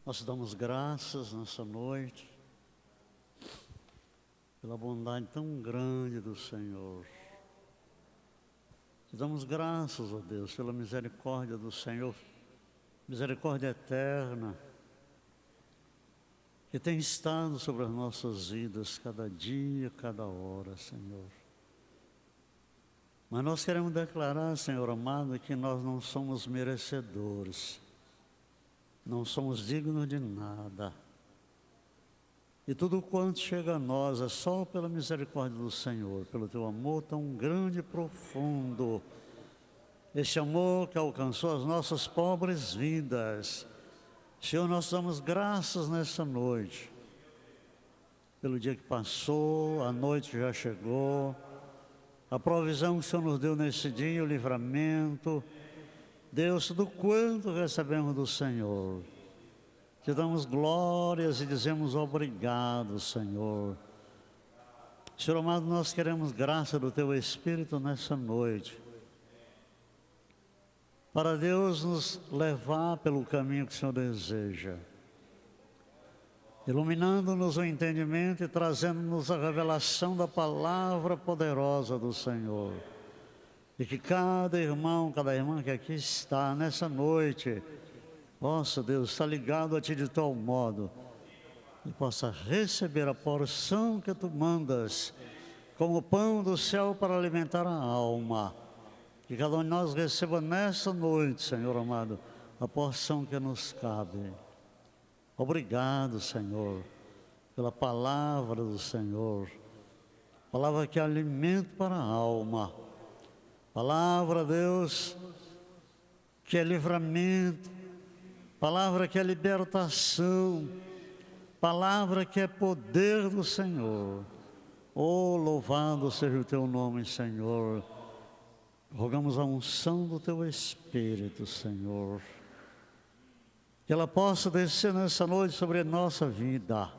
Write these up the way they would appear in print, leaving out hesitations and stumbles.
Nós te damos graças nessa noite, pela bondade tão grande do Senhor. Te damos graças, ó Deus, pela misericórdia do Senhor, misericórdia eterna, que tem estado sobre as nossas vidas, cada dia, cada hora, Senhor. Mas nós queremos declarar, Senhor amado, que nós não somos merecedores, não somos dignos de nada. E tudo quanto chega a nós é só pela misericórdia do Senhor, pelo Teu amor tão grande e profundo. Esse amor que alcançou as nossas pobres vidas. Senhor, nós damos graças nessa noite, pelo dia que passou, a noite já chegou, a provisão que o Senhor nos deu nesse dia, o livramento. Deus, tudo quanto recebemos do Senhor, te damos glórias e dizemos obrigado, Senhor. Senhor amado, nós queremos graça do Teu Espírito nessa noite, para Deus nos levar pelo caminho que o Senhor deseja, iluminando-nos o entendimento e trazendo-nos a revelação da palavra poderosa do Senhor. E que cada irmão, cada irmã que aqui está nessa noite, possa, Deus, estar ligado a Ti de tal modo, e possa receber a porção que Tu mandas, como pão do céu para alimentar a alma. Que cada um de nós receba nessa noite, Senhor amado, a porção que nos cabe. Obrigado, Senhor, pela palavra do Senhor, palavra que é alimento para a alma, palavra, Deus, que é livramento, palavra que é libertação, palavra que é poder do Senhor. Oh, louvado seja o Teu nome, Senhor. Rogamos a unção do Teu Espírito, Senhor, que ela possa descer nessa noite sobre a nossa vida,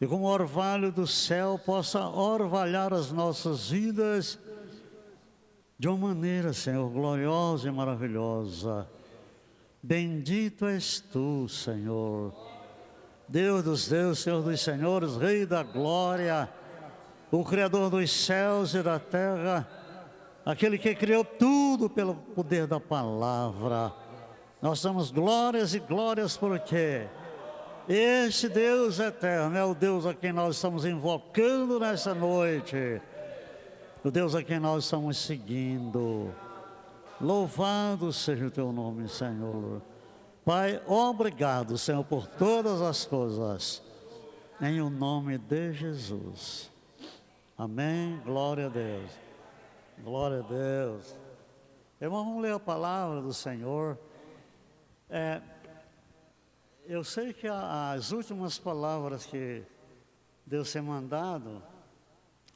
e como orvalho do céu possa orvalhar as nossas vidas de uma maneira, Senhor, gloriosa e maravilhosa. Bendito és Tu, Senhor, Deus dos deuses, Senhor dos senhores, Rei da glória, o Criador dos céus e da terra, aquele que criou tudo pelo poder da palavra. Nós damos glórias e glórias porque este Deus eterno é o Deus a quem nós estamos invocando nessa noite, o Deus a quem nós estamos seguindo. Louvado seja o Teu nome, Senhor. Pai, obrigado, Senhor, por todas as coisas, em o nome de Jesus. Amém. Glória a Deus. Glória a Deus. Irmão, vamos ler a palavra do Senhor. Eu sei que as últimas palavras que Deus tem mandado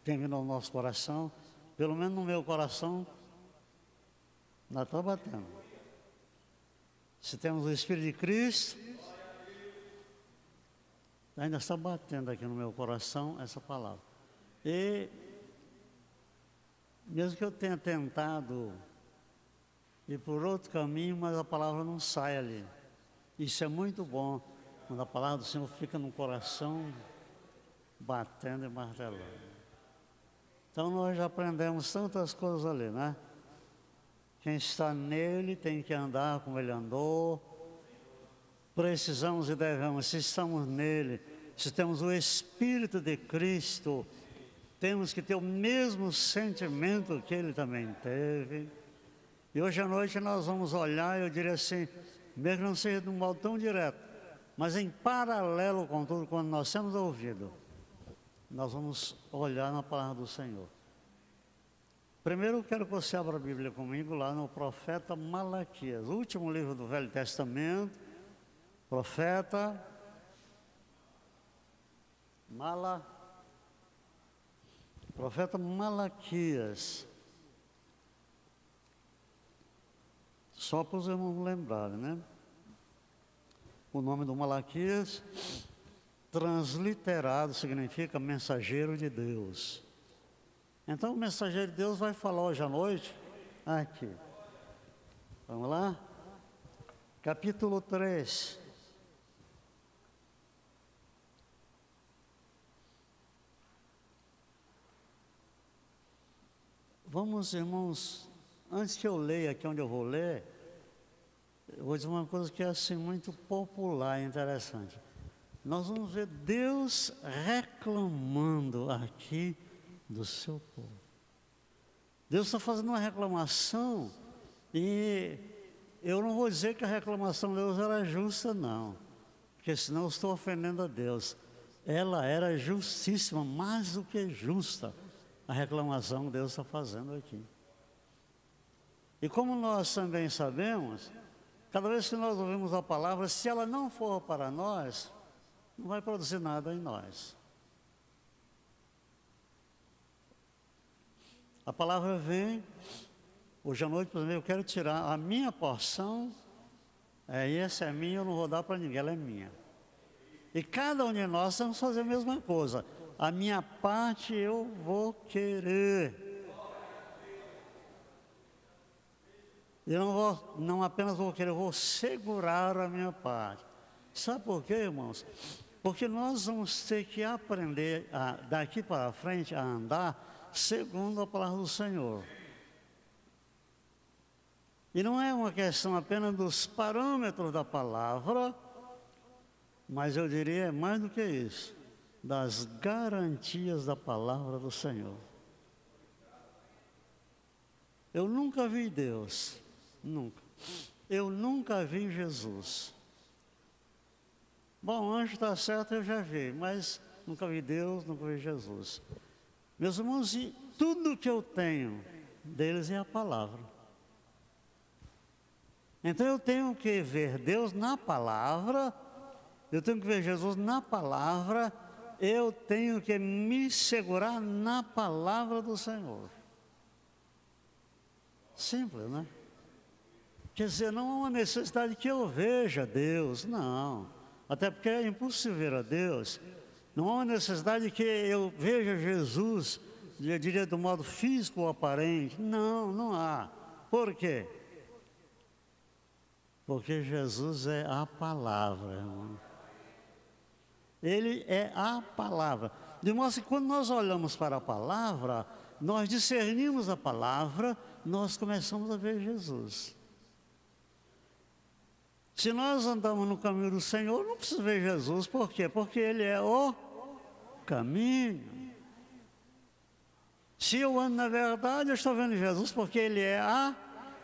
tem vindo ao nosso coração, pelo menos no meu coração, ainda está batendo. Se temos o Espírito de Cristo, ainda está batendo aqui no meu coração essa palavra. E mesmo que eu tenha tentado ir por outro caminho, mas a palavra não sai ali. Isso é muito bom, quando a palavra do Senhor fica no coração, batendo e martelando. Então nós já aprendemos tantas coisas ali, né? Quem está nele tem que andar como ele andou. Precisamos e devemos, se estamos nele, se temos o Espírito de Cristo, temos que ter o mesmo sentimento que ele também teve. E hoje à noite nós vamos olhar, eu diria assim, mesmo que não seja de um modo tão direto, mas em paralelo com tudo, quando nós temos ouvido, nós vamos olhar na palavra do Senhor. Primeiro eu quero que você abra a Bíblia comigo lá no profeta Malaquias, o último livro do Velho Testamento, profeta Malaquias. Só para os irmãos lembrarem, né? O nome do Malaquias, transliterado, significa mensageiro de Deus. Então o mensageiro de Deus vai falar hoje à noite, aqui. Vamos lá? Capítulo 3. Vamos, irmãos, antes que eu leia aqui onde eu vou ler, eu vou dizer uma coisa que é assim muito popular e interessante. Nós vamos ver Deus reclamando aqui do seu povo. Deus está fazendo uma reclamação e eu não vou dizer que a reclamação de Deus era justa, não, porque senão eu estou ofendendo a Deus. Ela era justíssima, mais do que justa, a reclamação que Deus está fazendo aqui. E como nós também sabemos, cada vez que nós ouvimos a palavra, se ela não for para nós, não vai produzir nada em nós. A palavra vem, hoje à noite, por exemplo, eu quero tirar a minha porção, essa é minha, eu não vou dar para ninguém, ela é minha. E cada um de nós temos que fazer a mesma coisa. A minha parte eu vou querer. Eu não apenas vou querer, eu vou segurar a minha parte. Sabe por quê, irmãos? Porque nós vamos ter que aprender, daqui para frente, a andar segundo a palavra do Senhor. E não é uma questão apenas dos parâmetros da palavra, mas eu diria mais do que isso, das garantias da palavra do Senhor. Eu nunca vi Deus, nunca. Eu nunca vi Jesus. Bom, anjo está certo, eu já vi, mas nunca vi Deus, nunca vi Jesus. Meus irmãos, e tudo que eu tenho deles é a palavra. Então eu tenho que ver Deus na palavra, eu tenho que ver Jesus na palavra, eu tenho que me segurar na palavra do Senhor. Simples, né? Quer dizer, não há uma necessidade que eu veja Deus, não. Até porque é impossível ver a Deus. Não há uma necessidade que eu veja Jesus, eu diria do modo físico ou aparente. Não, não há. Por quê? Porque Jesus é a palavra, irmão. Ele é a palavra. De modo que quando nós olhamos para a palavra, nós discernimos a palavra, nós começamos a ver Jesus. Se nós andamos no caminho do Senhor, não precisa ver Jesus. Por quê? Porque Ele é o caminho. Se eu ando na verdade, eu estou vendo Jesus, porque Ele é a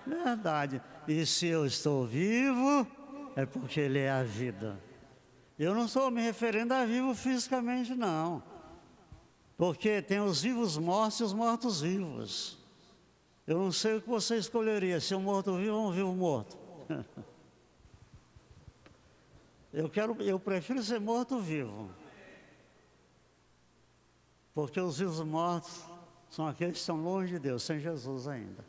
verdade. E se eu estou vivo, é porque Ele é a vida. Eu não estou me referindo a vivo fisicamente, não. Porque tem os vivos mortos e os mortos vivos. Eu não sei o que você escolheria, se um morto vivo ou um vivo morto. Eu prefiro ser morto vivo. Porque os vivos mortos são aqueles que estão longe de Deus, sem Jesus ainda.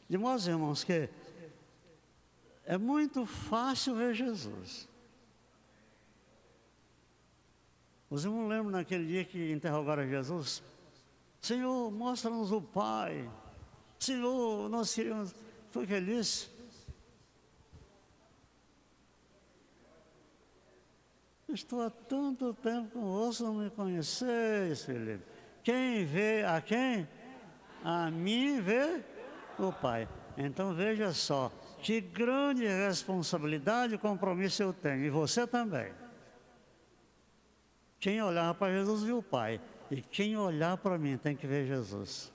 De modo, irmãos, que é muito fácil ver Jesus. Os irmãos lembram naquele dia que interrogaram Jesus? Senhor, mostra-nos o Pai. Senhor, nós queríamos... Foi o que ele disse? Estou há tanto tempo convosco, não me conheceis, Filipe. Quem vê a quem? A mim vê o Pai. Então veja só, que grande responsabilidade e compromisso eu tenho, e você também. Quem olhar para Jesus viu o Pai, e quem olhar para mim tem que ver Jesus.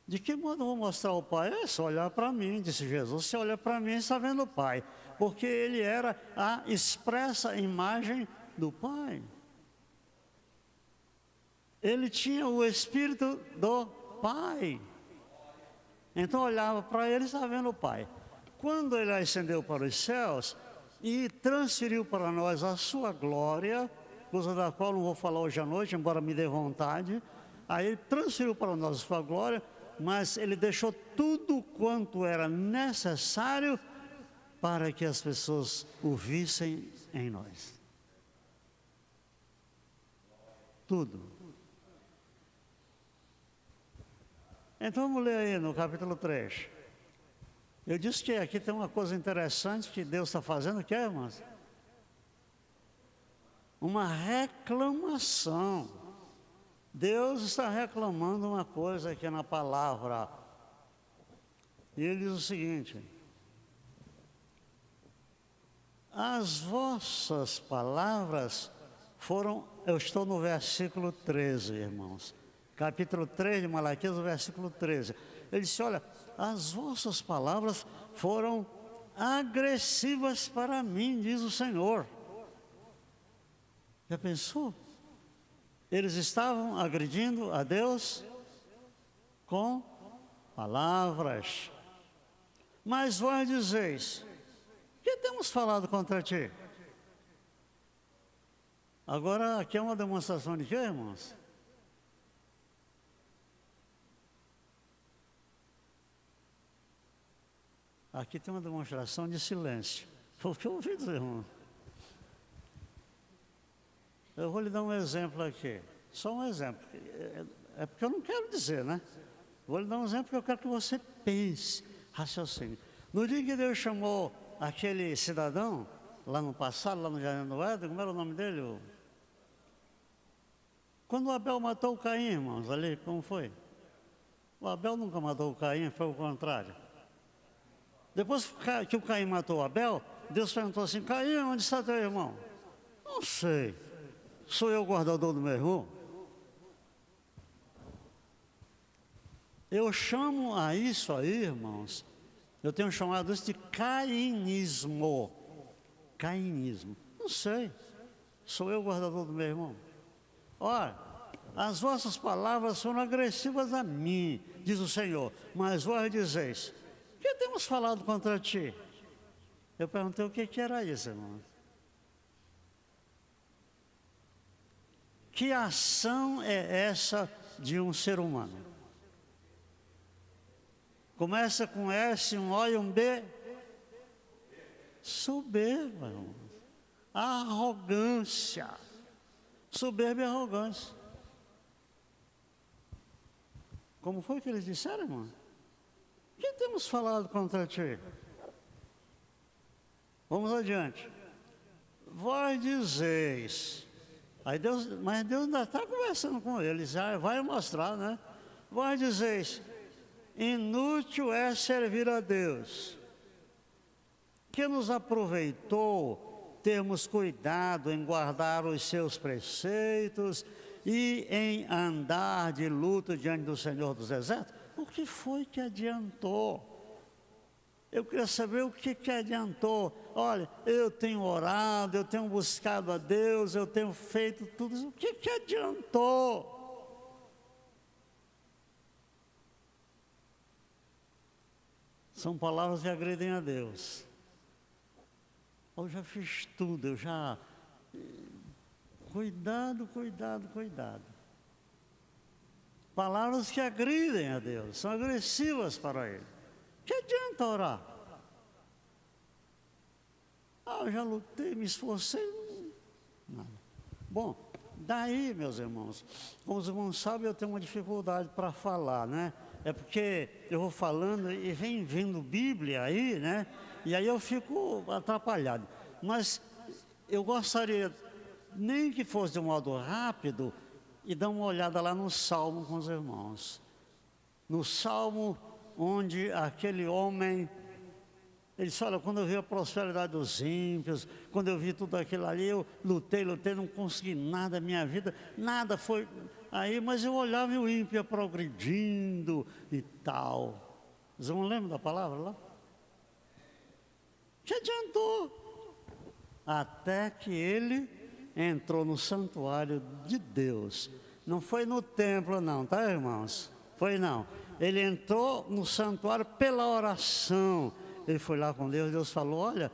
De que modo eu vou mostrar o Pai? É só olhar para mim, disse Jesus. Se olha para mim, está vendo o Pai. Porque Ele era a expressa imagem do Pai. Ele tinha o Espírito do Pai. Então olhava para Ele e estava vendo o Pai. Quando Ele ascendeu para os céus e transferiu para nós a sua glória, coisa da qual não vou falar hoje à noite, embora me dê vontade, aí Ele transferiu para nós a sua glória, mas Ele deixou tudo quanto era necessário para que as pessoas o vissem em nós. Tudo. Então vamos ler aí no capítulo 3. Eu disse que aqui tem uma coisa interessante que Deus está fazendo, que é, irmãos? uma reclamação. Deus está reclamando uma coisa aqui na palavra. E ele diz o seguinte: as vossas palavras foram... Eu estou no versículo 13, irmãos. Capítulo 3 de Malaquias, versículo 13. Ele disse, olha, as vossas palavras foram agressivas para mim, diz o Senhor. Já pensou? Eles estavam agredindo a Deus com palavras. Mas vós dizeis, que temos falado contra ti? Agora, aqui é uma demonstração de quê, irmãos? Aqui tem uma demonstração de silêncio. Foi o que eu ouvi dizer, irmão. Eu vou lhe dar um exemplo aqui. Só um exemplo. É porque eu não quero dizer, né? Vou lhe dar um exemplo porque eu quero que você pense, raciocínio. No dia que Deus chamou aquele cidadão, lá no passado, lá no Jardim do Éden, como era o nome dele? Quando o Abel matou o Caim, irmãos, ali, como foi? O Abel nunca matou o Caim, foi o contrário. Depois que o Caim matou o Abel, Deus perguntou assim, Caim, onde está teu irmão? Não sei, sou eu o guardador do meu irmão? Eu chamo a isso aí, irmãos, eu tenho chamado isso de cainismo. Cainismo. Não sei, sou eu o guardador do meu irmão? Olha, as vossas palavras foram agressivas a mim, diz o Senhor, mas vós dizeis, que temos falado contra ti? Eu perguntei o que era isso, irmão. Que ação é essa de um ser humano? Começa com S, um O e um B. Soberba, irmão. Arrogância. Soberba e arrogância. Como foi que eles disseram, irmão? Que temos falado contra ti? Vamos adiante. Vós dizeis. Aí Deus, mas Deus ainda está conversando com eles, já vai mostrar, né? Vós dizeis, inútil é servir a Deus. Que nos aproveitou termos cuidado em guardar os seus preceitos e em andar de luto diante do Senhor dos Exércitos? O que foi que adiantou? Eu queria saber o que adiantou. Olha, eu tenho orado, eu tenho buscado a Deus, eu tenho feito tudo isso. O que adiantou? São palavras que agredem a Deus. Eu já fiz tudo, eu já... Cuidado, cuidado, cuidado. Palavras que agridem a Deus, são agressivas para Ele. Que adianta orar? Eu já lutei, me esforcei. Nada. Bom, daí, meus irmãos, como os irmãos sabem, eu tenho uma dificuldade para falar, né? É porque eu vou falando e vem vindo Bíblia aí, né? E aí eu fico atrapalhado. Mas eu gostaria, nem que fosse de um modo rápido, e dar uma olhada lá no Salmo com os irmãos. No Salmo onde aquele homem, ele disse, olha, quando eu vi a prosperidade dos ímpios, quando eu vi tudo aquilo ali, eu lutei, não consegui nada, minha vida, nada foi aí, mas eu olhava e o ímpio ia progredindo e tal. Vocês não lembram da palavra lá? Que adiantou? Até que ele entrou no santuário de Deus. Não foi no templo não, tá, irmãos? Foi não. Ele entrou no santuário pela oração. Ele foi lá com Deus, Deus falou, olha,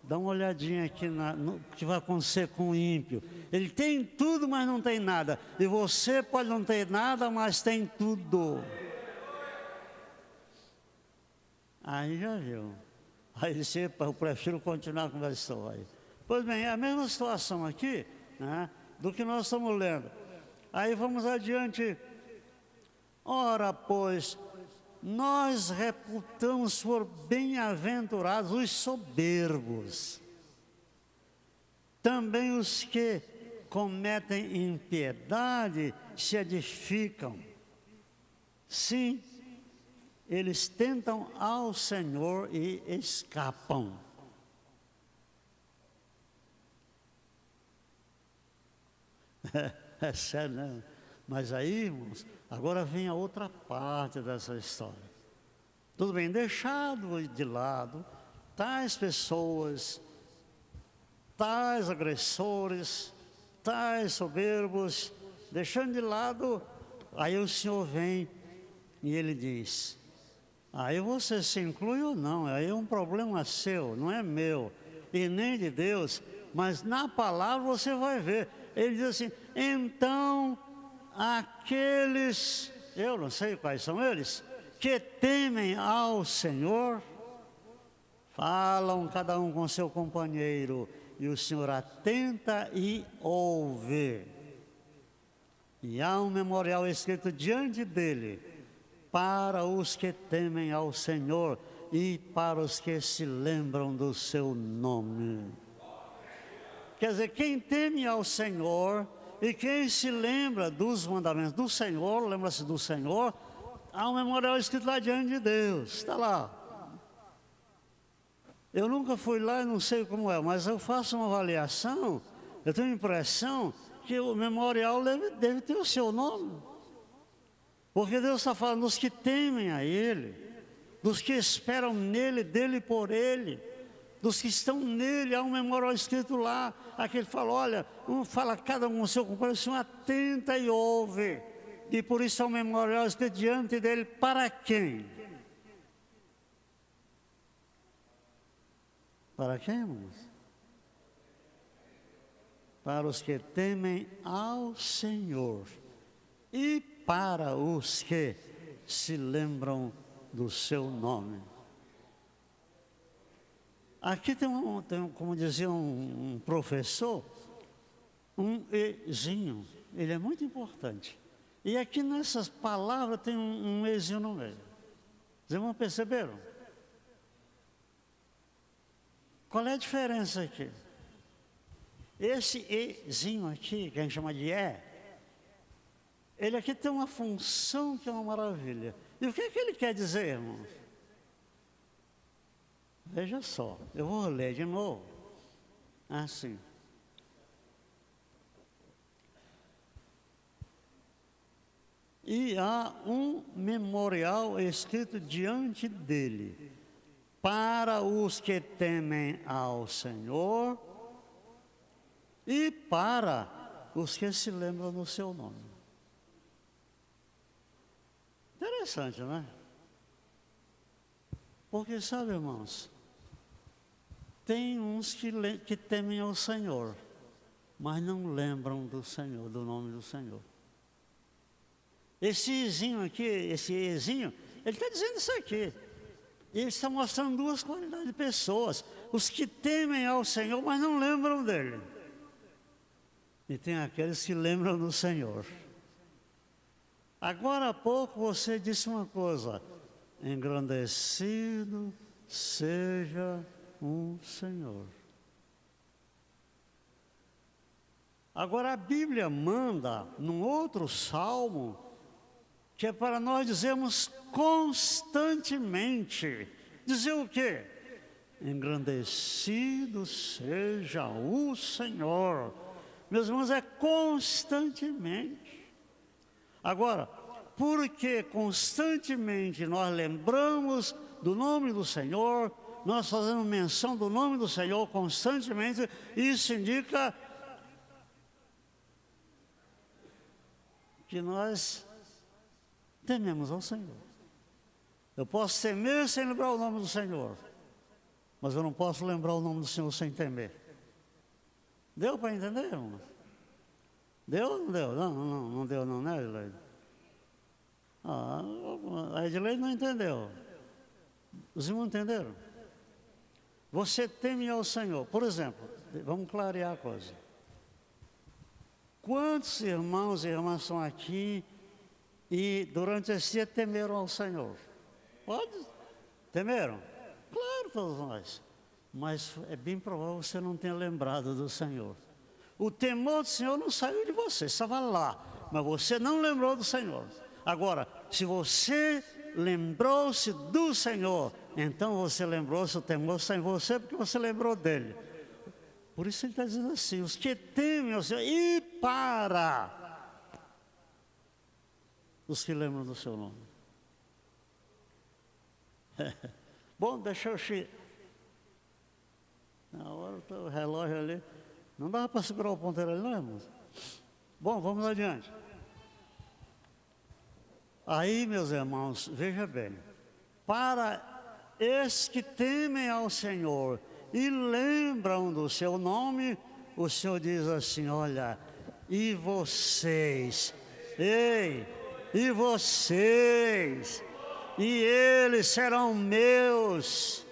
dá uma olhadinha aqui no que vai acontecer com o ímpio. Ele tem tudo, mas não tem nada. E você pode não ter nada, mas tem tudo. Aí já viu. Aí disse, eu prefiro continuar com a história. Pois bem, é a mesma situação aqui, né, do que nós estamos lendo. Aí vamos adiante. Ora, pois, nós reputamos por bem-aventurados os soberbos, também os que cometem impiedade se edificam. Sim, eles tentam ao Senhor e escapam. É sério, né? Mas aí, irmãos, agora vem a outra parte dessa história. Tudo bem, deixado de lado tais pessoas, tais agressores, tais soberbos, deixando de lado, aí o Senhor vem e Ele diz, aí você se inclui ou não, aí é um problema seu, não é meu, e nem de Deus, mas na palavra você vai ver. Ele diz assim, então aqueles, eu não sei quais são eles, que temem ao Senhor, falam cada um com seu companheiro, e o Senhor atenta e ouve. E há um memorial escrito diante dele, para os que temem ao Senhor e para os que se lembram do seu nome. Quer dizer, quem teme ao Senhor e quem se lembra dos mandamentos do Senhor, lembra-se do Senhor, há um memorial escrito lá diante de Deus, está lá. Eu nunca fui lá e não sei como é, mas eu faço uma avaliação, eu tenho a impressão que o memorial deve ter o seu nome. Porque Deus está falando dos que temem a Ele, dos que esperam nele, dele e por Ele, dos que estão nele. Há um memorial escrito lá, aquele fala, olha, fala cada um com o seu companheiro, o Senhor atenta e ouve. E por isso há um memorial escrito diante dele, para quem? Para quem, irmãos? Para os que temem ao Senhor e para os que se lembram do seu nome. Aqui tem como dizia um professor, um ezinho, ele é muito importante. E aqui nessas palavras tem um ezinho no meio. Vocês irmãos perceberam? Qual é a diferença aqui? Esse ezinho aqui, que a gente chama de ele aqui tem uma função que é uma maravilha. E o que é que ele quer dizer, irmãos? Veja só, eu vou ler de novo. Assim. E há um memorial escrito diante dele, para os que temem ao Senhor e para os que se lembram do seu nome. Interessante, não é? Porque, sabe, irmãos, tem uns que temem ao Senhor, mas não lembram do Senhor, do nome do Senhor. Esse ezinho aqui, esse ezinho, ele está dizendo isso aqui. Ele está mostrando duas qualidades de pessoas. Os que temem ao Senhor, mas não lembram dele. E tem aqueles que lembram do Senhor. Agora há pouco você disse uma coisa. Engrandecido seja o Senhor. Agora a Bíblia manda, num outro salmo, que é para nós dizermos constantemente. Dizer o quê? Engrandecido seja o Senhor. Meus irmãos, é constantemente. Agora, porque constantemente nós lembramos do nome do Senhor, nós fazemos menção do nome do Senhor constantemente, isso indica que nós tememos ao Senhor. Eu posso temer sem lembrar o nome do Senhor, mas eu não posso lembrar o nome do Senhor sem temer. Deu para entender, irmão? Deu ou não deu? Não deu não, né, Edileide? A Edileide não entendeu. Os irmãos entenderam? Você teme ao Senhor. Por exemplo, vamos clarear a coisa. Quantos irmãos e irmãs estão aqui e durante esse dia temeram ao Senhor? Pode? Temeram? Claro, todos nós. Mas é bem provável que você não tenha lembrado do Senhor. O temor do Senhor não saiu de você, estava lá, mas você não lembrou do Senhor. Agora, se você lembrou-se do Senhor, então você lembrou-se, o temor está em você, porque você lembrou dele. Por isso ele está dizendo assim, os que temem ao Senhor, e para os que lembram do seu nome. Bom, deixa eu na hora o relógio ali, não dava para segurar o ponteiro ali, não, irmãos? Bom, vamos adiante. Aí, meus irmãos, veja bem, para esses que temem ao Senhor e lembram do seu nome, o Senhor diz assim, olha, e vocês, e vocês, e eles serão meus,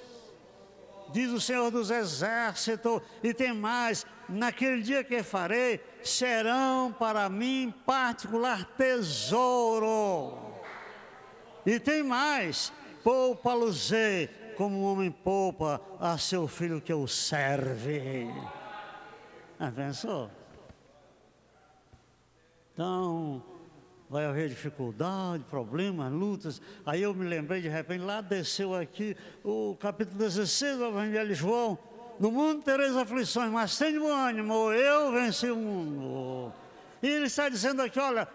diz o Senhor dos Exércitos, e tem mais, naquele dia que farei, serão para mim particular tesouro. E tem mais, poupa-los-ei, como um homem poupa a seu filho que o serve. Pensou? Então, vai haver dificuldade, problemas, lutas. Aí eu me lembrei de repente, lá desceu aqui o capítulo 16 do Evangelho de João. No mundo tereis aflições, mas tem bom ânimo, eu venci o mundo. E ele está dizendo aqui, olha,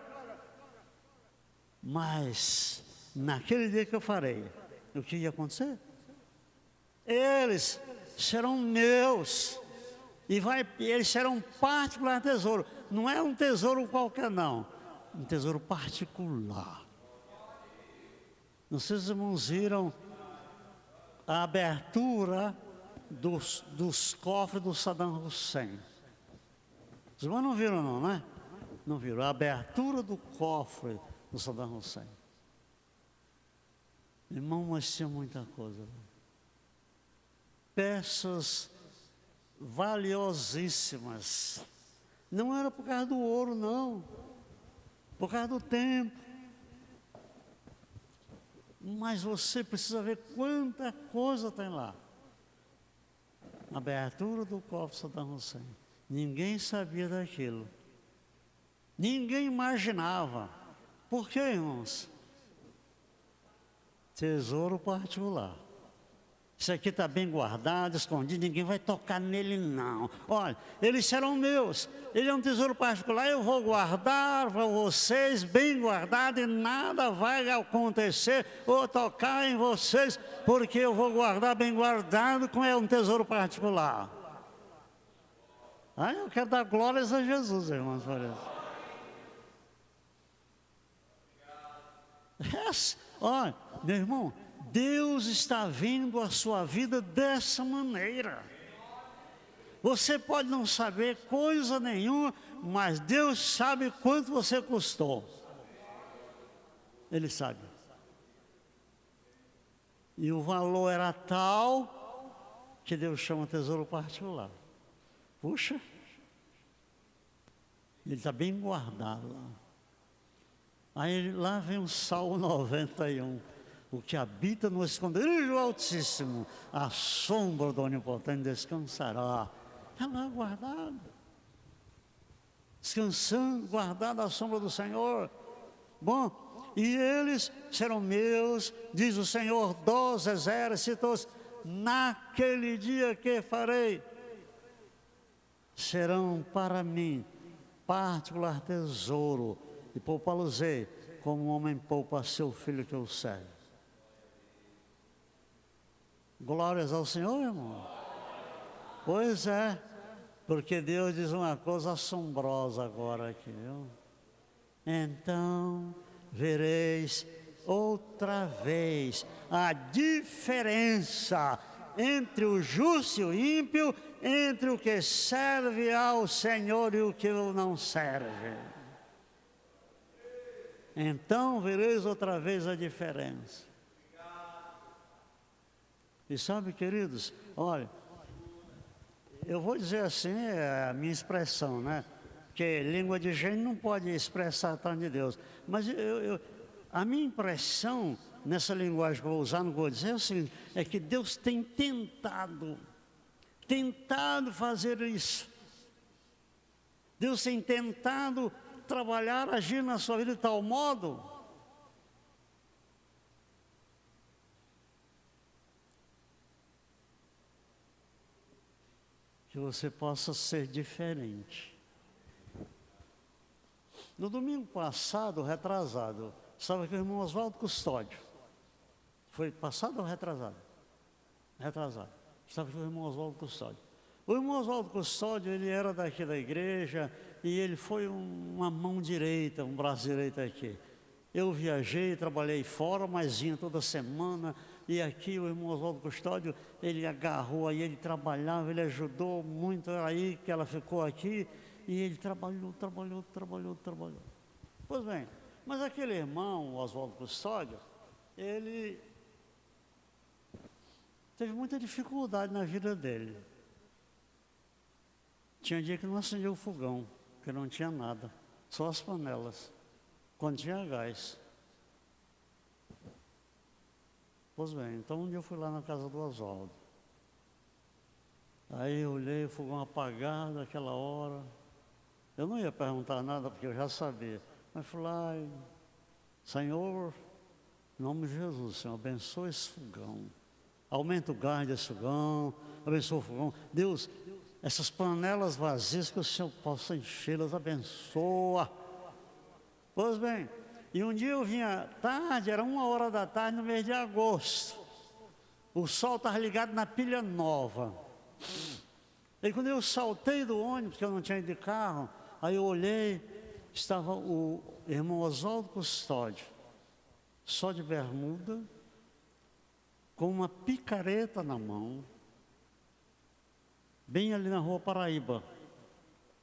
mas naquele dia que eu farei, o que ia acontecer? Eles serão meus, e eles serão particular tesouro. Não é um tesouro qualquer, não. Um tesouro particular. Não sei se os irmãos viram a abertura dos cofres do Saddam Hussein. Os irmãos não viram não, né? Não viram. A abertura do cofre do Saddam Hussein. Irmão, mas tinha muita coisa. Peças valiosíssimas. Não era por causa do ouro, não. Por causa do tempo. Mas você precisa ver quanta coisa tem lá. A abertura do cofre Saddam Hussein. Ninguém sabia daquilo. Ninguém imaginava. Por quê, irmãos? Tesouro particular. Isso aqui está bem guardado, escondido, ninguém vai tocar nele não. Olha, eles serão meus. Ele é um tesouro particular, eu vou guardar para vocês, bem guardado, e nada vai acontecer ou tocar em vocês, porque eu vou guardar bem guardado, como é um tesouro particular. Eu quero dar glórias a Jesus, irmãos, por isso. Olha, meu irmão, Deus está vendo a sua vida dessa maneira. Você pode não saber coisa nenhuma, mas Deus sabe quanto você custou. Ele sabe. E o valor era tal que Deus chama tesouro particular. Puxa, ele está bem guardado lá. Aí lá vem o Salmo 91. O que habita no esconderijo do Altíssimo, a sombra do Onipotente descansará. Está lá guardado. Descansando, guardado à sombra do Senhor. Bom, e eles serão meus, diz o Senhor dos Exércitos, naquele dia que farei, serão para mim particular tesouro, e poupá-los-ei, como um homem poupa a seu filho que o serve. Glórias ao Senhor, irmão. Pois é, porque Deus diz uma coisa assombrosa agora aqui, viu? Então vereis outra vez a diferença entre o justo e o ímpio, entre o que serve ao Senhor e o que não serve. Então vereis outra vez a diferença. E sabe, queridos, olha, eu vou dizer assim, é a minha expressão, né? Porque língua de gente não pode expressar tanto de Deus. Mas a minha impressão, nessa linguagem que eu vou usar, não vou dizer é o seguinte, é que Deus tem tentado fazer isso. Deus tem tentado trabalhar, agir na sua vida de tal modo que você possa ser diferente. No domingo passado, retrasado, estava aqui o irmão Oswaldo Custódio. Foi passado ou retrasado? Retrasado. Estava aqui o irmão Oswaldo Custódio. O irmão Oswaldo Custódio, ele era daqui da igreja e ele foi uma mão direita, um braço direito aqui. Eu viajei, trabalhei fora, mas vinha toda semana. E aqui o irmão Oswaldo Custódio, ele agarrou aí, ele trabalhava, ele ajudou muito aí, que ela ficou aqui. E ele trabalhou. Pois bem, mas aquele irmão, Oswaldo Custódio, ele teve muita dificuldade na vida dele. Tinha dia que não acendia o fogão, que não tinha nada, só as panelas, quando tinha gás. Pois bem, então um dia eu fui lá na casa do Oswaldo. Aí eu olhei o fogão apagado naquela hora. Eu não ia perguntar nada, porque eu já sabia. Mas fui lá e, Senhor, em nome de Jesus, Senhor, abençoa esse fogão. Aumenta o gás desse fogão, abençoa o fogão. Deus, essas panelas vazias que o Senhor possa enchê-las, abençoa. Pois bem, e um dia eu vinha tarde, era 1h da tarde, no mês de agosto. O sol estava ligado na pilha nova. E quando eu saltei do ônibus, que eu não tinha ido de carro, aí eu olhei, estava o irmão Oswaldo Custódio, só de bermuda, com uma picareta na mão, bem ali na rua Paraíba.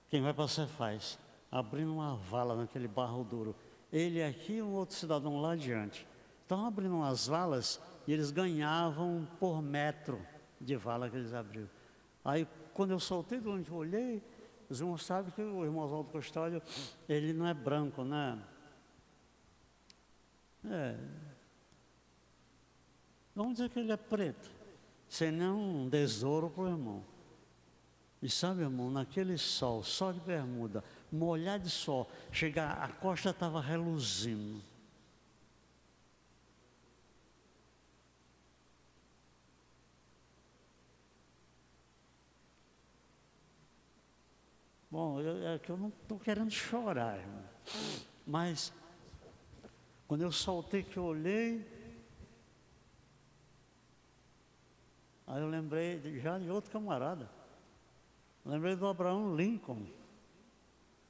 Quem vai para Cefaz, abrindo uma vala naquele barro duro. Ele aqui e um outro cidadão lá adiante. Estavam abrindo umas valas e eles ganhavam por metro de vala que eles abriram. Aí, quando eu soltei do onde eu olhei, os irmãos sabem que o irmão Oswaldo Custódio, ele não é branco, né? Vamos dizer que ele é preto, sem nenhum tesouro para o irmão. E sabe, irmão, naquele sol, só de bermuda, molhado de sol, chegar, a costa estava reluzindo. Bom, é que eu não estou querendo chorar, irmão. Mas, quando eu soltei que eu olhei, aí eu lembrei já de outro camarada. Lembrei do Abraham Lincoln.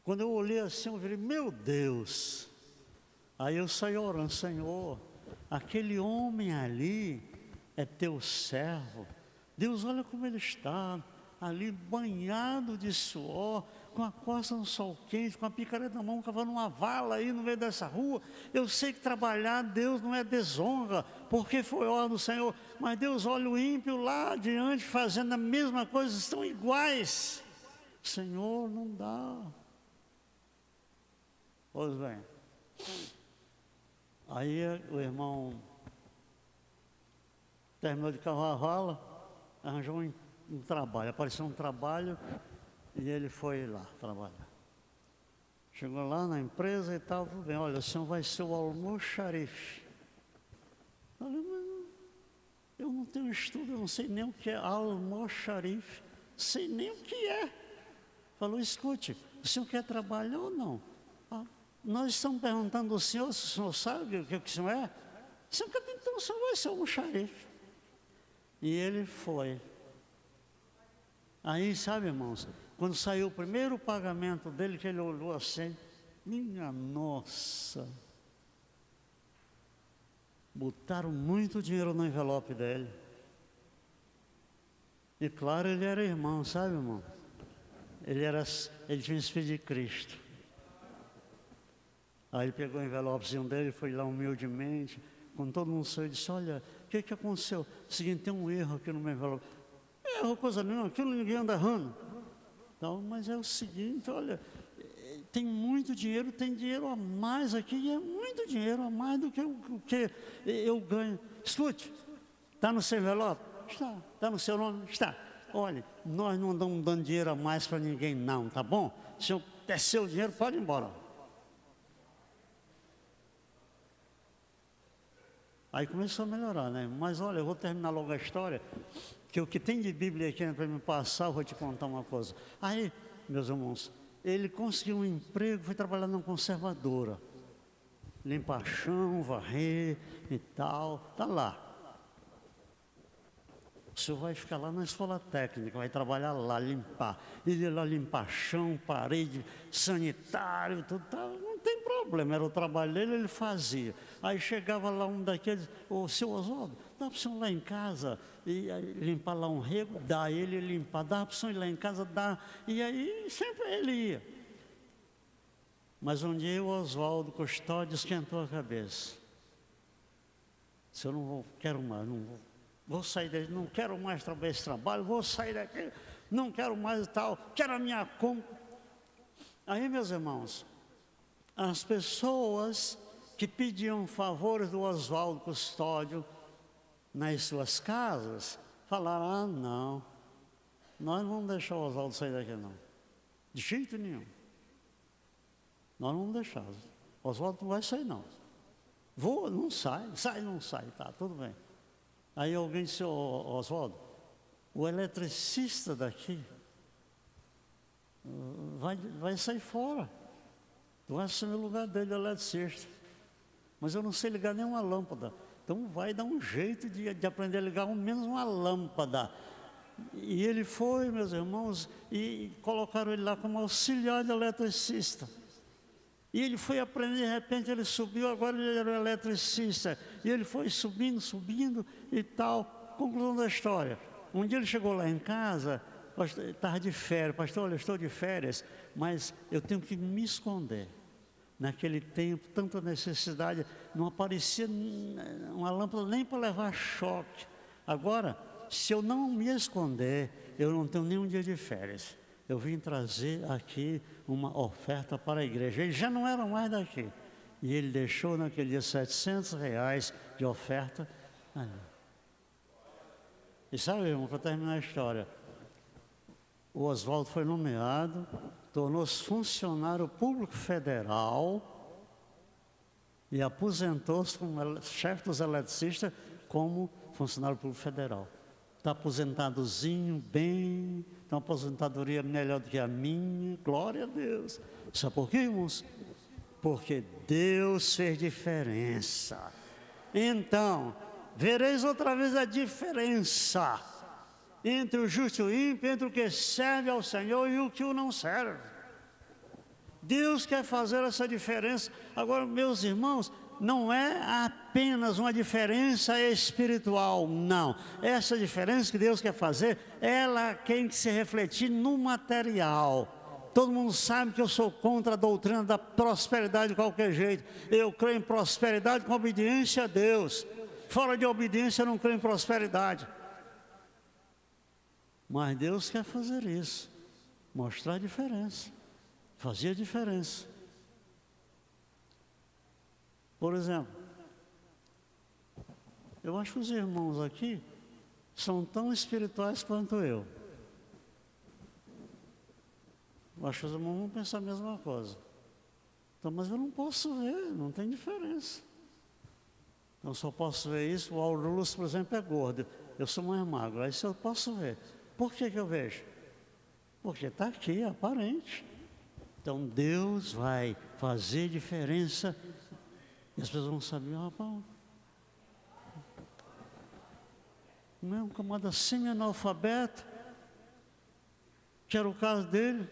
Quando eu olhei assim, eu falei, meu Deus. Aí eu saí orando, Senhor, aquele homem ali é teu servo. Deus, olha como ele está, ali banhado de suor, com a costa no sol quente, com a picareta na mão, cavando uma vala aí no meio dessa rua. Eu sei que trabalhar, Deus, não é desonra, porque foi ordem do Senhor. Mas Deus olha o ímpio lá adiante, fazendo a mesma coisa, estão iguais. Senhor, não dá. Pois bem, aí o irmão terminou de cavar a vala, arranjou um trabalho, apareceu um trabalho e ele foi lá trabalhar. Chegou lá na empresa e tal, tudo bem, olha, o senhor vai ser o almoxarife. Falei, mas eu não tenho estudo, eu não sei nem o que é almoxarife, sei nem o que é. Falou, escute, o senhor quer trabalhar ou não? Nós estamos perguntando ao senhor, se o senhor sabe o que o senhor é? O senhor quer, então o senhor vai ser o almoxarife. E ele foi. Aí, sabe, irmãos, quando saiu o primeiro pagamento dele, que ele olhou assim, minha nossa, botaram muito dinheiro no envelope dele. E claro, ele era irmão, sabe, irmão? Ele tinha esse filho de Cristo. Aí ele pegou o envelopezinho dele, foi lá humildemente, quando todo mundo saiu, disse, olha, o que aconteceu? Seguinte, tem um erro aqui no meu envelope. Erro, coisa nenhuma, aquilo ninguém anda errando. Então, mas é o seguinte, olha, tem muito dinheiro, tem dinheiro a mais aqui, e é muito dinheiro a mais do que o que eu ganho. Escute, está no seu envelope? Está. Está no seu nome? Está. Olha, nós não andamos dando dinheiro a mais para ninguém não, tá bom? O senhor é seu dinheiro, pode ir embora. Aí começou a melhorar, né? Mas olha, eu vou terminar logo a história, que o que tem de Bíblia aqui para me passar, eu vou te contar uma coisa. Aí, meus irmãos, ele conseguiu um emprego, foi trabalhar numa conservadora. Limpar chão, varrer e tal, tá lá. O senhor vai ficar lá na escola técnica, vai trabalhar lá, limpar. Ele lá limpar chão, parede, sanitário, tudo, tá, não tem problema, era o trabalho dele, ele fazia. Aí chegava lá um daqueles, ô, seu Oswaldo, dá para o senhor lá em casa e limpar lá um rego? Dá, ele limpar, dá para o senhor ir lá em casa? Dá. E aí sempre ele ia. Mas um dia o Oswaldo Custódio esquentou a cabeça. Se eu não vou, quero mais, não vou sair daqui, não quero mais esse trabalho, vou sair daqui, não quero mais tal, quero a minha conta. Aí, meus irmãos, as pessoas que pediam favores do Oswaldo Custódio nas suas casas, falaram, ah, não, nós não vamos deixar o Oswaldo sair daqui, não. De jeito nenhum. Nós não vamos deixar. O Oswaldo não vai sair, não. Vou, não sai, não sai, tá, tudo bem. Aí alguém disse, Oswaldo, o eletricista daqui vai sair fora. Tu vai assumir o lugar dele, o eletricista. Mas eu não sei ligar nenhuma lâmpada. Então vai dar um jeito de aprender a ligar ao menos uma lâmpada. E ele foi, meus irmãos, e colocaram ele lá como auxiliar de eletricista. E ele foi aprender, de repente ele subiu, agora ele era o eletricista. E ele foi subindo e tal. Conclusão da história. Um dia ele chegou lá em casa, estava de férias. Pastor, olha, eu estou de férias, mas eu tenho que me esconder. Naquele tempo, tanta necessidade, não aparecia uma lâmpada nem para levar choque. Agora, se eu não me esconder, eu não tenho nenhum dia de férias. Eu vim trazer aqui uma oferta para a igreja. Eles já não eram mais daqui. E ele deixou naquele dia R$700 de oferta. E sabe, irmão, para terminar a história, o Oswaldo foi nomeado, tornou-se funcionário público federal e aposentou-se como chefe dos eletricistas como funcionário público federal. Está aposentadozinho, bem, tem uma aposentadoria melhor do que a minha, glória a Deus. Sabe por quê, irmãos? Porque Deus fez diferença. Então, vereis outra vez a diferença entre o justo e o ímpio, entre o que serve ao Senhor e o que o não serve. Deus quer fazer essa diferença. Agora, meus irmãos, não é apenas uma diferença espiritual, não. Essa diferença que Deus quer fazer, ela tem que se refletir no material. Todo mundo sabe que eu sou contra a doutrina da prosperidade de qualquer jeito. Eu creio em prosperidade com obediência a Deus. Fora de obediência eu não creio em prosperidade. Mas Deus quer fazer isso, mostrar a diferença, fazer a diferença. Por exemplo, eu acho que os irmãos aqui são tão espirituais quanto eu. Eu acho que os irmãos vão pensar a mesma coisa. Então, mas eu não posso ver, não tem diferença. Eu só posso ver isso, o Aurulus, por exemplo, é gordo. Eu sou mais magro, aí eu posso ver. Por que eu vejo? Porque está aqui, é aparente. Então Deus vai fazer diferença. E as pessoas vão saber, rapaz, não é um camarada semi-analfabeto, que era o caso dele.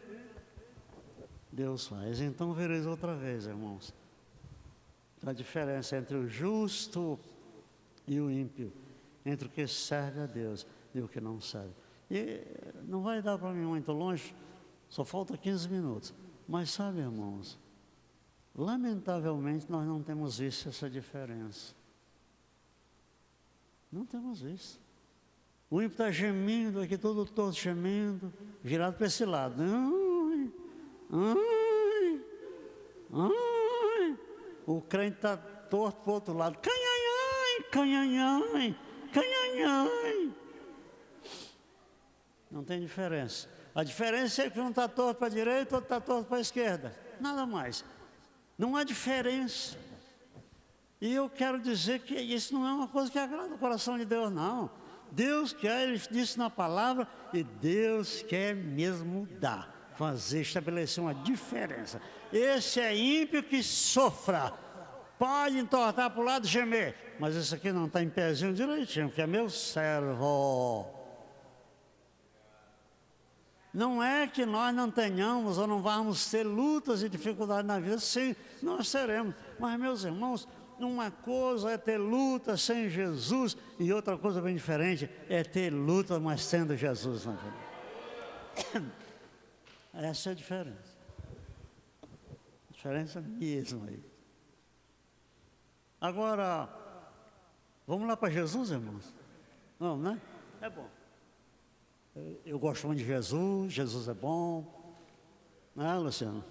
Deus faz. Então vereis outra vez, irmãos, a diferença entre o justo e o ímpio, entre o que serve a Deus e o que não serve. E não vai dar para mim muito longe, só falta 15 minutos. Mas sabe, irmãos, lamentavelmente nós não temos visto essa diferença. Não temos visto. O ímpio está gemendo aqui, todo gemendo, virado para esse lado. Ai, ai, ai. O crente está torto para o outro lado. Canhanhai, canhanhai, canhanhai. Não tem diferença. A diferença é que um está torto para a direita, outro está torto para a esquerda. Nada mais. Não há diferença. E eu quero dizer que isso não é uma coisa que agrada o coração de Deus, não. Deus quer, Ele disse na palavra, e Deus quer mesmo mudar, fazer, estabelecer uma diferença. Esse é ímpio que sofra, pode entortar para o lado e gemer, mas esse aqui não está em pezinho direitinho, porque é meu servo. Não é que nós não tenhamos ou não vamos ter lutas e dificuldades na vida, sim, nós teremos. Mas, meus irmãos, uma coisa é ter luta sem Jesus e outra coisa bem diferente é ter luta, mas tendo Jesus na vida. Essa é a diferença. A diferença mesmo aí. Agora, vamos lá para Jesus, irmãos? Vamos, né? É bom. Eu gosto muito de Jesus, Jesus é bom. Não é, Luciano?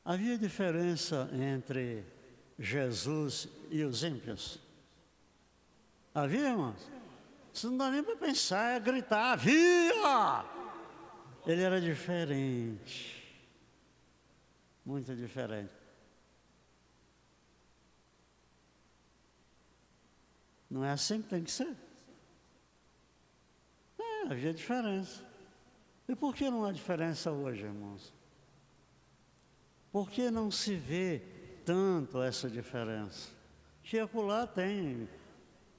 Havia diferença entre Jesus e os ímpios? Havia, irmãos? Isso não dá nem para pensar, é gritar, havia! Ele era diferente. Muito diferente. Não é assim que tem que ser? Havia diferença. E por que não há diferença hoje, irmãos? Por que não se vê tanto essa diferença? Que acolá tem,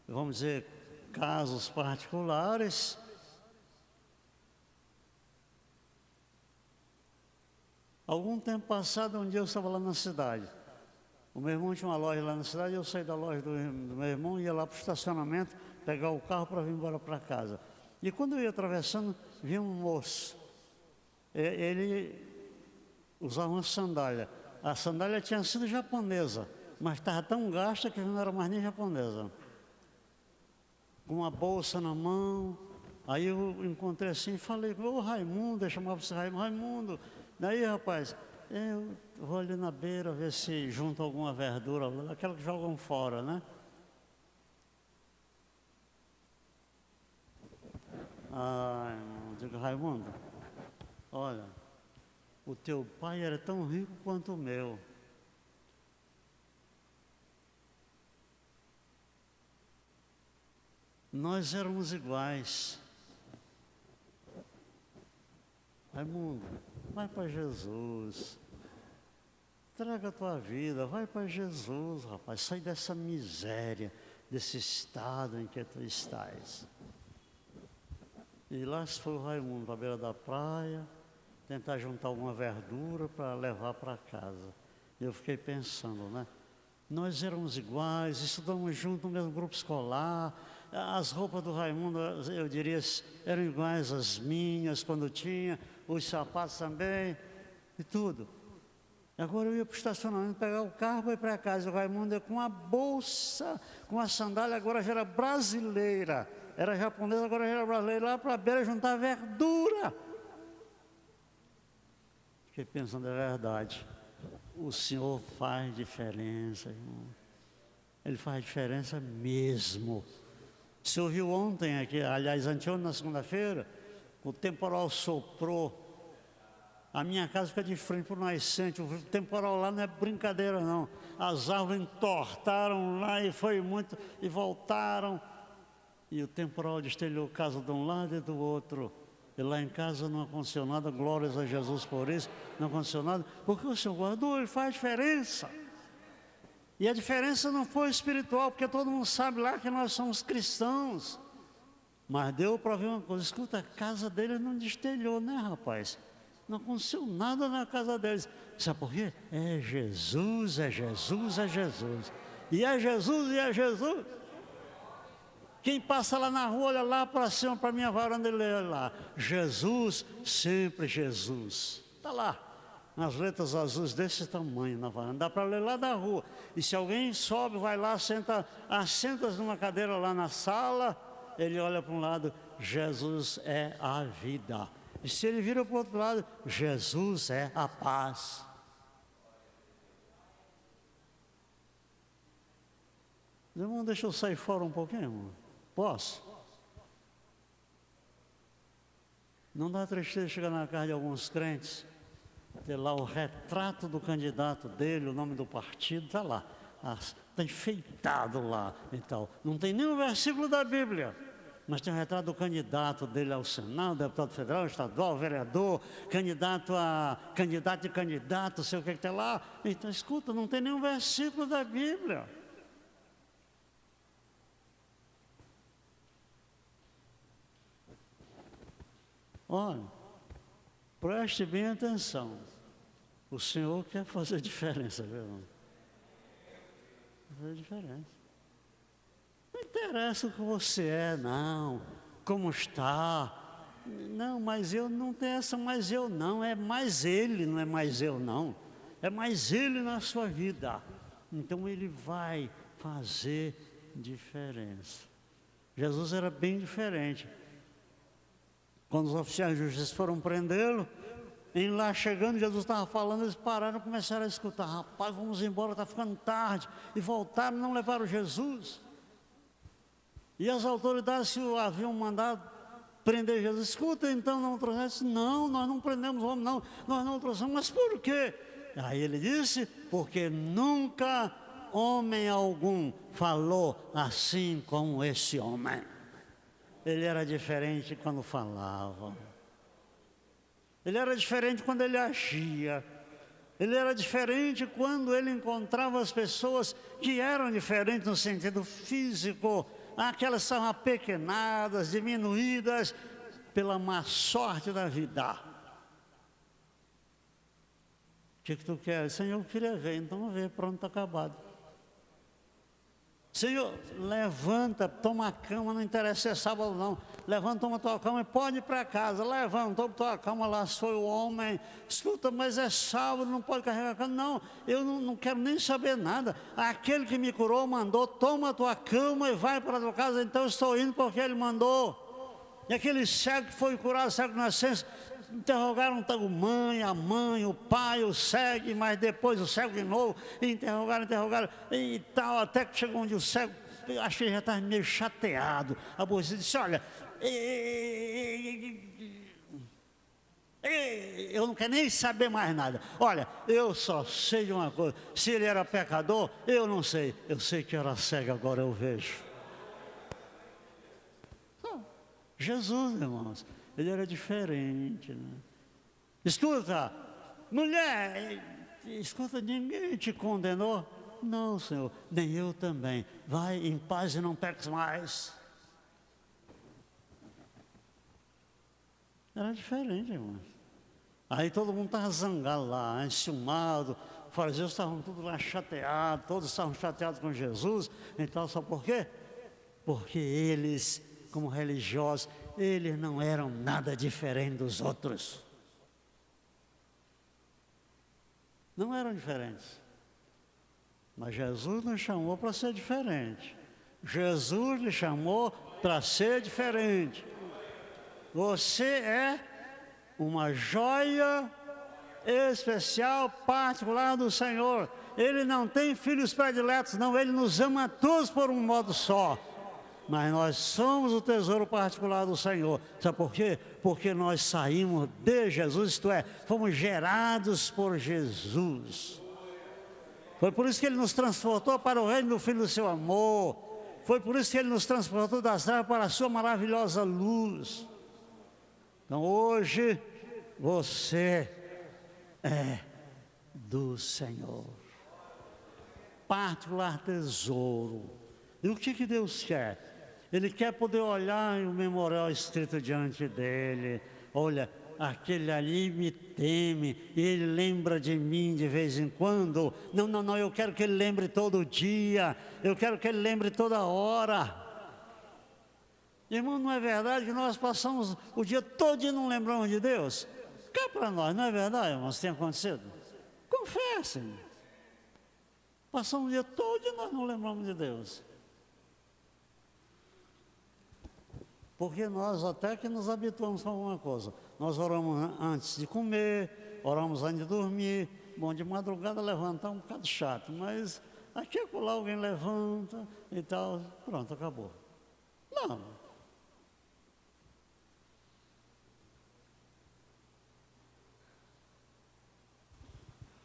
vamos dizer, casos particulares. Algum tempo passado, um dia eu estava lá na cidade. O meu irmão tinha uma loja lá na cidade, eu saí da loja do meu irmão e ia lá para o estacionamento, pegar o carro para vir embora para casa. E quando eu ia atravessando, vi um moço. Ele usava uma sandália. A sandália tinha sido japonesa, mas estava tão gasta que não era mais nem japonesa. Com uma bolsa na mão. Aí eu encontrei assim e falei, ô Raimundo, eu chamava você Raimundo. Daí, rapaz, eu vou ali na beira ver se junta alguma verdura, aquela que jogam fora, né? Digo, Raimundo, olha, o teu pai era tão rico quanto o meu. Nós éramos iguais. Raimundo, vai para Jesus. Traga a tua vida, vai para Jesus, rapaz. Sai dessa miséria, desse estado em que tu estás. E lá se foi o Raimundo para a beira da praia, tentar juntar alguma verdura para levar para casa. E eu fiquei pensando, né? Nós éramos iguais, estudamos juntos no mesmo grupo escolar. As roupas do Raimundo, eu diria, eram iguais às minhas quando tinha, os sapatos também, e tudo. Agora eu ia para o estacionamento pegar o carro para ir para casa. O Raimundo ia com uma bolsa, com uma sandália, agora já era brasileira. Era japonesa, agora já era brasileira, lá para a beira juntar verdura. Fiquei pensando, é verdade. O Senhor faz diferença, irmão. Ele faz diferença mesmo. Você ouviu ontem aqui, aliás, anteontem, na segunda-feira, o temporal soprou. A minha casa fica de frente para o nascente, o temporal lá não é brincadeira não. As árvores entortaram lá e foi muito, e voltaram. E o temporal destelhou casa de um lado e do outro. E lá em casa não aconteceu nada, glórias a Jesus por isso, não aconteceu nada, porque o Senhor guardou, Ele faz diferença. E a diferença não foi espiritual, porque todo mundo sabe lá que nós somos cristãos. Mas deu para ver uma coisa, escuta, a casa deles não destelhou, né, rapaz? Não aconteceu nada na casa deles. Sabe por quê? É Jesus, é Jesus, é Jesus. E é Jesus, e é Jesus. Quem passa lá na rua, olha lá para cima, para a minha varanda, ele lê lá. Jesus, sempre Jesus. Está lá, nas letras azuis desse tamanho na varanda. Dá para ler lá da rua. E se alguém sobe, vai lá, assenta-se numa cadeira lá na sala, ele olha para um lado, Jesus é a vida. E se ele vira para o outro lado, Jesus é a paz. Irmão, deixa eu sair fora um pouquinho, irmão. Posso? Não dá tristeza chegar na casa de alguns crentes, ter lá o retrato do candidato dele, o nome do partido, está lá. Está enfeitado lá e tal. Não tem nenhum versículo da Bíblia, mas tem o retrato do candidato dele ao Senado, deputado federal, estadual, vereador, candidato, sei o que tem lá. Então, escuta, não tem nenhum versículo da Bíblia. Olha, preste bem atenção. O Senhor quer fazer diferença, viu, irmão? Fazer diferença. Não interessa o que você é, não. Como está. Não, mas eu não tenho essa, mas eu não. É mais Ele, não é mais eu, não. É mais Ele na sua vida. Então Ele vai fazer diferença. Jesus era bem diferente. Quando os oficiais de justiça foram prendê-lo, em lá chegando, Jesus estava falando, eles pararam e começaram a escutar. Rapaz, vamos embora, está ficando tarde. E voltaram, não levaram Jesus. E as autoridades que o haviam mandado prender Jesus, escuta, então não trouxemos? Não, nós não prendemos o homem, não, nós não trouxemos. Mas por quê? Aí ele disse, porque nunca homem algum falou assim como esse homem. Ele era diferente quando falava. Ele era diferente quando ele agia. Ele era diferente quando ele encontrava as pessoas que eram diferentes no sentido físico. Aquelas são apequenadas, diminuídas pela má sorte da vida. O que tu quer? Senhor, eu queria ver, então vê, pronto, está acabado. Senhor, levanta, toma a cama, não interessa se é sábado não. Levanta, toma a tua cama e pode ir para casa. Levanta, toma a tua cama, lá foi o homem. Escuta, mas é sábado, não pode carregar a cama. Não, eu não quero nem saber nada. Aquele que me curou mandou, toma a tua cama e vai para a tua casa. Então eu estou indo porque ele mandou. E aquele cego que foi curado, cego de nascença, interrogaram a mãe, o pai, o cego, mas depois o cego de novo, interrogaram e tal, até que chegou onde o cego, acho que ele já estava meio chateado, aborrecido, disse, olha, eu não quero nem saber mais nada, olha, eu só sei de uma coisa, se ele era pecador, eu não sei, eu sei que era cego, agora eu vejo. Jesus, irmãos, ele era diferente, né? Escuta, mulher, escuta, ninguém te condenou? Não, Senhor, nem eu também. Vai em paz e não peques mais. Era diferente, irmãos. Aí todo mundo estava zangado lá, enciumado, os fariseus estavam todos lá chateados, todos estavam chateados com Jesus. Então, sabe por quê? Porque eles, como religiosos, eles não eram nada diferente dos outros. Não eram diferentes. Mas Jesus nos chamou para ser diferente. Jesus lhe chamou para ser diferente. Você é uma joia especial, particular do Senhor. Ele não tem filhos prediletos, não. Ele nos ama todos por um modo só. Mas nós somos o tesouro particular do Senhor. Sabe por quê? Porque nós saímos de Jesus, isto é, fomos gerados por Jesus. Foi por isso que Ele nos transportou para o reino do Filho do seu amor. Foi por isso que Ele nos transportou das trevas para a sua maravilhosa luz. Então hoje, você é do Senhor. Particular tesouro. E o que Deus quer? Ele quer poder olhar o memorial escrito diante dele. Olha, aquele ali me teme, e ele lembra de mim de vez em quando. Não, eu quero que ele lembre todo dia. Eu quero que ele lembre toda hora. Irmão, não é verdade que nós passamos o dia todo e não lembramos de Deus? Cá para nós, não é verdade, irmãos, tem acontecido? Confessem. Passamos o dia todo e nós não lembramos de Deus. Porque nós até que nos habituamos com alguma coisa. Nós oramos antes de comer, oramos antes de dormir. Bom, de madrugada levantar um bocado chato, mas aqui e acolá alguém levanta e tal, pronto, acabou. Não.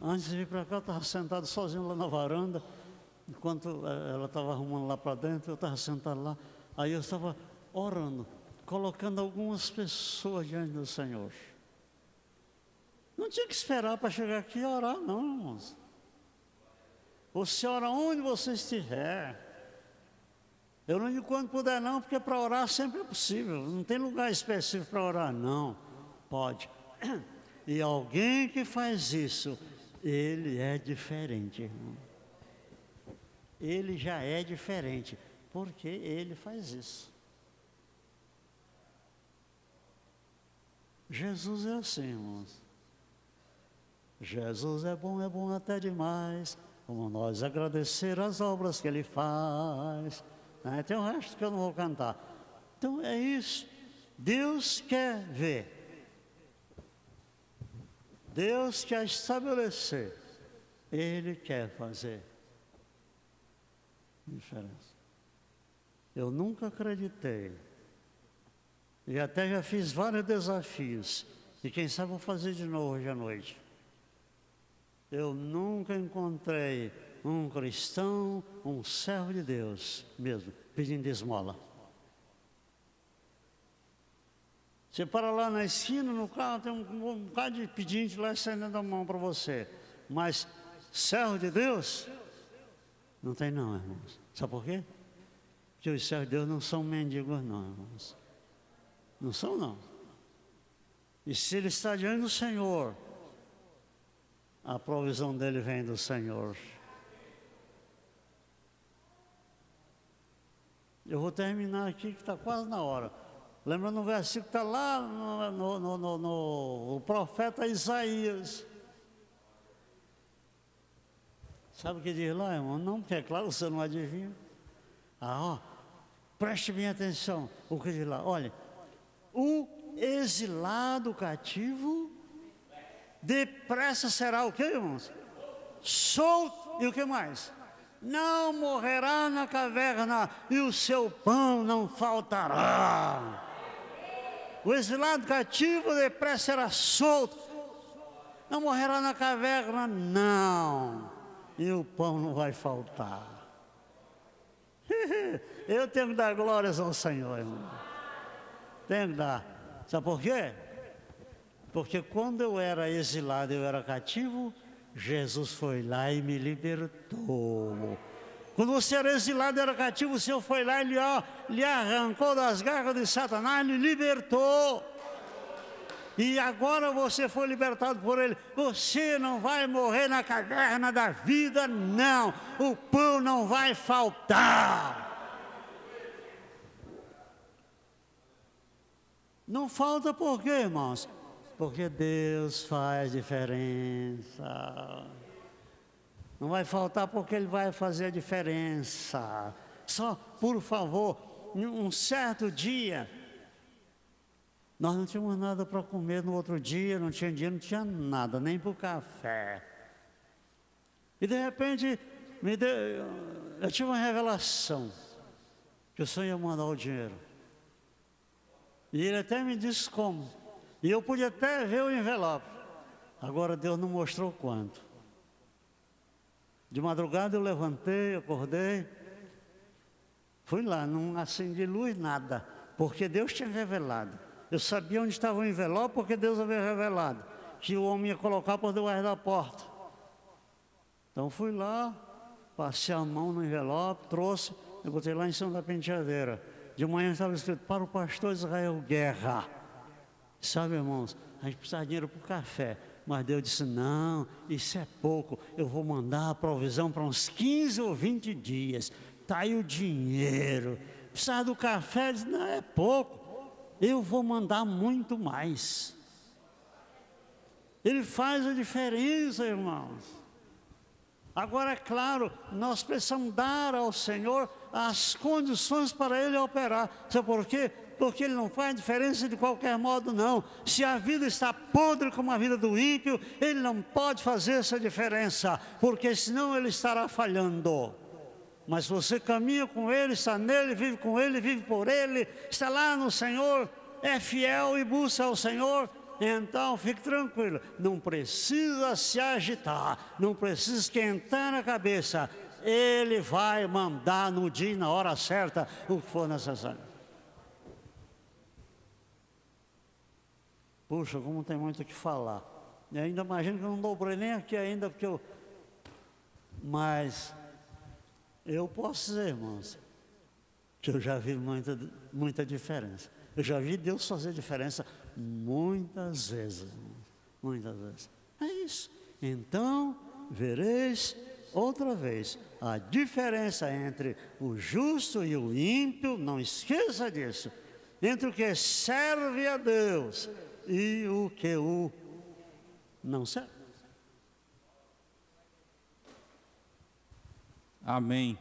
Antes de vir para cá, eu estava sentado sozinho lá na varanda, enquanto ela estava arrumando lá para dentro, eu estava sentado lá. Aí eu estava orando, colocando algumas pessoas diante do Senhor. Não tinha que esperar para chegar aqui e orar, não, irmãos. Você ora onde você estiver. Eu não digo quando puder não, porque para orar sempre é possível. Não tem lugar específico para orar, não. Pode. E alguém que faz isso, ele é diferente, irmão. Ele já é diferente, porque ele faz isso. Jesus é assim, irmãos. Jesus é bom até demais. Como nós agradecer as obras que ele faz. Tem o resto que eu não vou cantar. Então é isso. Deus quer ver. Deus quer estabelecer. Ele quer fazer diferença. Eu nunca acreditei. E até já fiz vários desafios. E quem sabe vou fazer de novo hoje à noite. Eu nunca encontrei um cristão, um servo de Deus mesmo, pedindo esmola. Você para lá na esquina, no carro, tem um bocado de pedinte lá estendendo a mão para você. Mas servo de Deus, não tem não, irmãos. Sabe por quê? Porque os servos de Deus não são mendigos não, irmãos. Não são não. E se ele está diante do Senhor, a provisão dele vem do Senhor. Eu vou terminar aqui, que está quase na hora. Lembra no versículo que está lá no profeta Isaías. Sabe o que diz lá, irmão? Não, porque é claro, você não adivinha. Preste bem atenção. O que diz lá? Olha, o exilado cativo depressa será o que, irmãos? Solto. E o que mais? Não morrerá na caverna e o seu pão não faltará. O exilado cativo depressa será solto. Não morrerá na caverna, não. E o pão não vai faltar. Eu tenho que dar glórias ao Senhor, irmão. Tenho que dar. Sabe por quê? Porque quando eu era exilado, eu era cativo, Jesus foi lá e me libertou. Quando você era exilado, era cativo, o Senhor foi lá e lhe arrancou das garras de Satanás, lhe libertou. E agora você foi libertado por Ele. Você não vai morrer na caverna da vida, não. O pão não vai faltar. Não falta por quê, irmãos? Porque Deus faz diferença. Não vai faltar porque Ele vai fazer a diferença. Só, por favor, um certo dia, nós não tínhamos nada para comer no outro dia, não tinha dinheiro, não tinha nada, nem para o café. E de repente, eu tive uma revelação, que o Senhor ia mandar o dinheiro. E Ele até me disse como. E eu pude até ver o envelope. Agora Deus não mostrou quanto. De madrugada eu levantei, acordei. Fui lá, não acendi luz, nada. Porque Deus tinha revelado. Eu sabia onde estava o envelope porque Deus havia revelado. Que o homem ia colocar por debaixo da porta. Então fui lá, passei a mão no envelope, trouxe, eu botei lá em cima da penteadeira. De manhã estava escrito, para o pastor Israel Guerra. Sabe, irmãos, a gente precisa de dinheiro para o café. Mas Deus disse, não, isso é pouco. Eu vou mandar a provisão para uns 15 ou 20 dias. Está aí o dinheiro. Precisa do café? Ele disse, não, é pouco. Eu vou mandar muito mais. Ele faz a diferença, irmãos. Agora, é claro, nós precisamos dar ao Senhor as condições para Ele operar. Sabe por quê? Porque Ele não faz diferença de qualquer modo, não. Se a vida está podre como a vida do ímpio, Ele não pode fazer essa diferença, porque senão Ele estará falhando. Mas você caminha com Ele, está nele, vive com Ele, vive por Ele, está lá no Senhor, é fiel e busca ao Senhor, Então fique tranquilo, não precisa se agitar, não precisa esquentar a cabeça. Ele vai mandar no dia e na hora certa o que for necessário. Puxa, como tem muito o que falar. E ainda imagino que eu não dobrei nem aqui ainda, porque eu... Mas eu posso dizer, irmãos, que eu já vi muita diferença. Eu já vi Deus fazer diferença muitas vezes. Muitas vezes. É isso. Então, vereis outra vez a diferença entre o justo e o ímpio, não esqueça disso, entre o que serve a Deus e o que o não serve. Amém.